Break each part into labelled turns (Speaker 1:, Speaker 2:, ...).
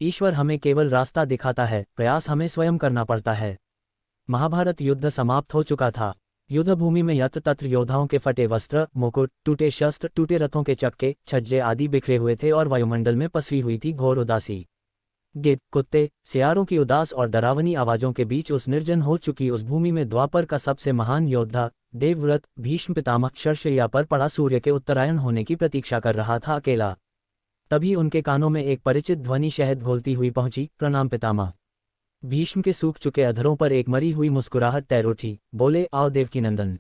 Speaker 1: ईश्वर हमें केवल रास्ता दिखाता है, प्रयास हमें स्वयं करना पड़ता है। महाभारत युद्ध समाप्त हो चुका था। युद्ध भूमि में यत्र तत्र योद्धाओं के फटे वस्त्र, मुकुट, टूटे शस्त्र, टूटे रथों के चक्के, छज्जे आदि बिखरे हुए थे और वायुमंडल में पसरी हुई थी घोर उदासी। गिद्ध, कुत्ते, सियारों की उदास और डरावनी आवाजों के बीच उस निर्जन हो चुकी उस भूमि में द्वापर का सबसे महान योद्धा, देवव्रत, भीष्म पितामह शरशय्या पर पड़ा सूर्य के उत्तरायण होने की प्रतीक्षा कर रहा था अकेला। तभी उनके कानों में एक परिचित ध्वनि शहद घोलती हुई पहुंची, प्रणाम पितामह। भीष्म के सूख चुके अधरों पर एक मरी हुई मुस्कुराहट तैर उठी। बोले, आओ देवकीनंदन,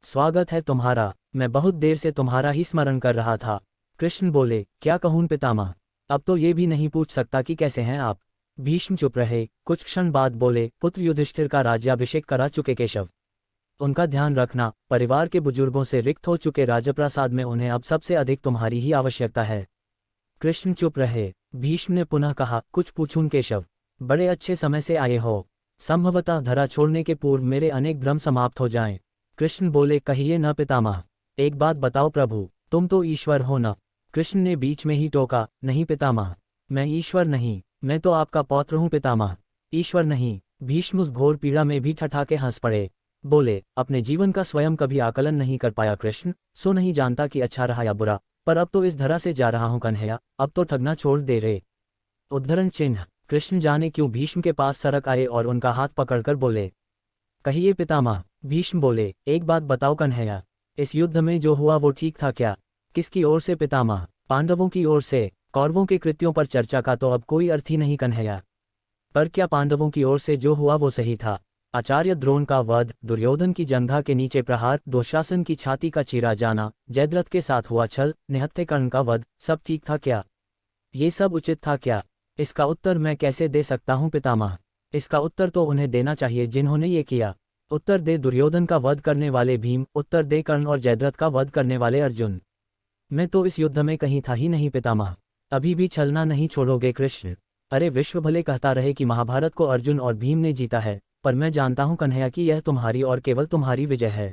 Speaker 1: स्वागत है तुम्हारा। मैं बहुत देर से तुम्हारा ही स्मरण कर रहा था। कृष्ण बोले, क्या कहूँ पितामह, अब तो ये भी नहीं पूछ सकता कि कैसे हैं आप। भीष्म चुप रहे, कुछ क्षण बाद बोले, पुत्र युधिष्ठिर का राज्याभिषेक करा चुके केशव। उनका ध्यान रखना, परिवार के बुजुर्गों से रिक्त हो चुके राजप्रासाद में उन्हें अब सबसे अधिक तुम्हारी ही आवश्यकता है। कृष्ण चुप रहे। भीष्म ने पुनः कहा, कुछ पूछूं केशव? बड़े अच्छे समय से आए हो। संभवतः धरा छोड़ने के पूर्व मेरे अनेक भ्रम समाप्त हो जाएं। कृष्ण बोले, कहिए न पितामह। एक बात बताओ प्रभु, तुम तो ईश्वर हो न? कृष्ण ने बीच में ही टोका, नहीं पितामह, मैं ईश्वर नहीं, मैं तो आपका पौत्र हूँ पितामह। ईश्वर नहीं? भीष्म उस घोर पीड़ा में भी ठठाके हंस पड़े। बोले, अपने जीवन का स्वयं कभी आकलन नहीं कर पाया कृष्ण, सो नहीं जानता कि अच्छा रहा या बुरा, पर अब तो इस धरा से जा रहा हूँ कन्हैया, अब तो ठगना छोड़ दे रे। उद्धरण चिन्ह। कृष्ण जाने क्यों भीष्म के पास सरक आए और उनका हाथ पकड़कर बोले, कहिए पितामह। भीष्म बोले, एक बात बताओ कन्हैया, इस युद्ध में जो हुआ वो ठीक था क्या? किसकी ओर से पितामह? पांडवों की ओर से। कौरवों के कृत्यों पर चर्चा का तो अब कोई अर्थ ही नहीं कन्हैया। पर क्या पांडवों की ओर से जो हुआ वो सही था? आचार्य द्रोण का वध, दुर्योधन की जंघा के नीचे प्रहार, दुशासन की छाती का चीरा जाना, जयद्रथ के साथ हुआ छल, निहत्थे कर्ण का वध, सब ठीक था क्या? ये सब उचित था क्या? इसका उत्तर मैं कैसे दे सकता हूँ पितामह? इसका उत्तर तो उन्हें देना चाहिए जिन्होंने ये किया। उत्तर दे दुर्योधन का वध करने वाले भीम, उत्तर दे कर्ण और जयद्रथ का वध करने वाले अर्जुन। मैं तो इस युद्ध में कहीं था ही नहीं पितामह। अभी भी छलना नहीं छोड़ोगे कृष्ण? अरे विश्व भले कहता रहे कि महाभारत को अर्जुन और भीम ने जीता है, पर मैं जानता हूँ कन्हैया कि यह तुम्हारी और केवल तुम्हारी विजय है।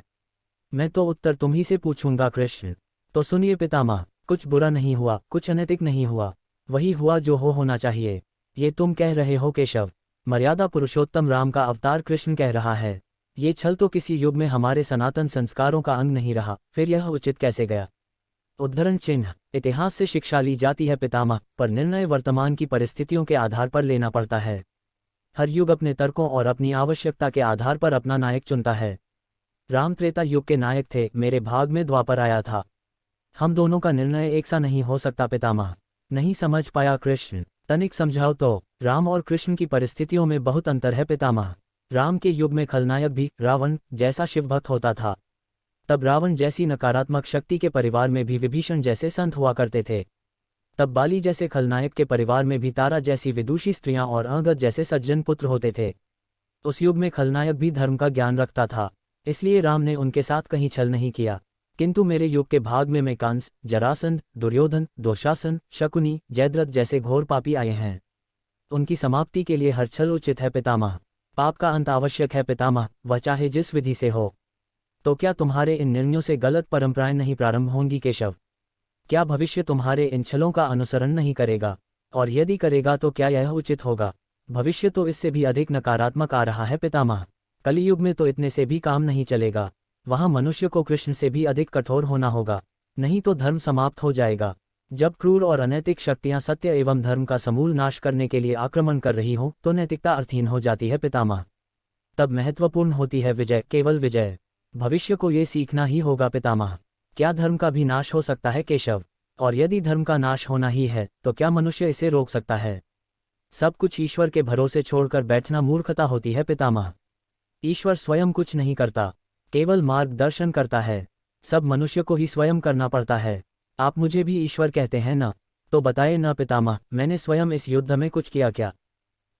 Speaker 1: मैं तो उत्तर तुम ही से पूछूंगा कृष्ण। तो सुनिए पितामह, कुछ बुरा नहीं हुआ, कुछ अनैतिक नहीं हुआ, वही हुआ जो होना चाहिए। ये तुम कह रहे हो केशव? मर्यादा पुरुषोत्तम राम का अवतार कृष्ण कह रहा है। ये छल तो किसी युग में हमारे सनातन संस्कारों का अंग नहीं रहा, फिर यह उचित कैसे गया? उद्धरण चिन्ह। इतिहास से शिक्षा ली जाती है पितामह, पर निर्णय वर्तमान की परिस्थितियों के आधार पर लेना पड़ता है। हर युग अपने तर्कों और अपनी आवश्यकता के आधार पर अपना नायक चुनता है। राम त्रेता युग के नायक थे, मेरे भाग में द्वापर आया था। हम दोनों का निर्णय एक सा नहीं हो सकता पितामह। नहीं समझ पाया कृष्ण? तनिक समझाओ तो। राम और कृष्ण की परिस्थितियों में बहुत अंतर है पितामह। राम के युग में खलनायक भी रावण जैसा शिवभक्त होता था। तब रावण जैसी नकारात्मक शक्ति के परिवार में भी विभीषण जैसे संत हुआ करते थे। तब बाली जैसे खलनायक के परिवार में भी तारा जैसी विदुषी स्त्रियां और अंगद जैसे सज्जन पुत्र होते थे। उस युग में खलनायक भी धर्म का ज्ञान रखता था, इसलिए राम ने उनके साथ कहीं छल नहीं किया। किंतु मेरे युग के भाग में कंस, जरासंध, दुर्योधन, दुशासन, शकुनी, जयद्रथ जैसे घोर पापी आए हैं। उनकी समाप्ति के लिए हर छल उचित है पितामह। पाप का अंत आवश्यक है पितामह, वह चाहे जिस विधि से हो। तो क्या तुम्हारे इन निर्णयों से गलत परंपराएं नहीं प्रारंभ होंगी केशव? क्या भविष्य तुम्हारे इन छलों का अनुसरण नहीं करेगा? और यदि करेगा तो क्या यह उचित होगा? भविष्य तो इससे भी अधिक नकारात्मक आ रहा है पितामह। कलियुग में तो इतने से भी काम नहीं चलेगा। वहां मनुष्य को कृष्ण से भी अधिक कठोर होना होगा, नहीं तो धर्म समाप्त हो जाएगा। जब क्रूर और अनैतिक शक्तियां सत्य एवं धर्म का समूल नाश करने के लिए आक्रमण कर रही हो तो नैतिकता अर्थहीन हो जाती है पितामह। तब महत्वपूर्ण होती है विजय, केवल विजय। भविष्य को ये सीखना ही होगा पितामह। क्या धर्म का भी नाश हो सकता है केशव? और यदि धर्म का नाश होना ही है तो क्या मनुष्य इसे रोक सकता है? सब कुछ ईश्वर के भरोसे छोड़कर बैठना मूर्खता होती है पितामह। ईश्वर स्वयं कुछ नहीं करता, केवल मार्गदर्शन करता है। सब मनुष्य को ही स्वयं करना पड़ता है। आप मुझे भी ईश्वर कहते हैं न? तो बताए न पितामह, मैंने स्वयं इस युद्ध में कुछ किया क्या?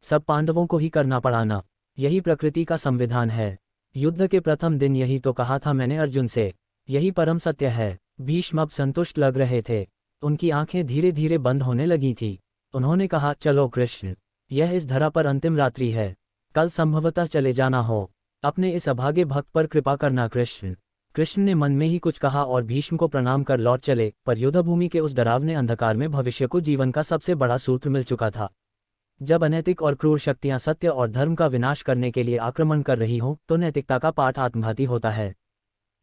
Speaker 1: सब पांडवों को ही करना पड़ा न? यही प्रकृति का संविधान है। युद्ध के प्रथम दिन यही तो कहा था मैंने अर्जुन से, यही परम सत्य है। भीष्म अब संतुष्ट लग रहे थे। उनकी आंखें धीरे धीरे बंद होने लगी थी। उन्होंने कहा, चलो कृष्ण, यह इस धरा पर अंतिम रात्रि है, कल संभवतः चले जाना हो। अपने इस अभागे भक्त पर कृपा करना कृष्ण। कृष्ण ने मन में ही कुछ कहा और भीष्म को प्रणाम कर लौट चले, पर युद्धभूमि के उस डरावने अंधकार में भविष्य को जीवन का सबसे बड़ा सूत्र मिल चुका था। जब अनैतिक और क्रूर शक्तियां सत्य और धर्म का विनाश करने के लिए आक्रमण कर रही हों तो नैतिकता का पाठ आत्मघाती होता है।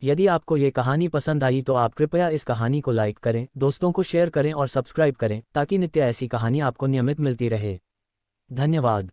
Speaker 1: यदि आपको ये कहानी पसंद आई तो आप कृपया इस कहानी को लाइक करें, दोस्तों को शेयर करें और सब्सक्राइब करें ताकि नित्य ऐसी कहानी आपको नियमित मिलती रहे। धन्यवाद।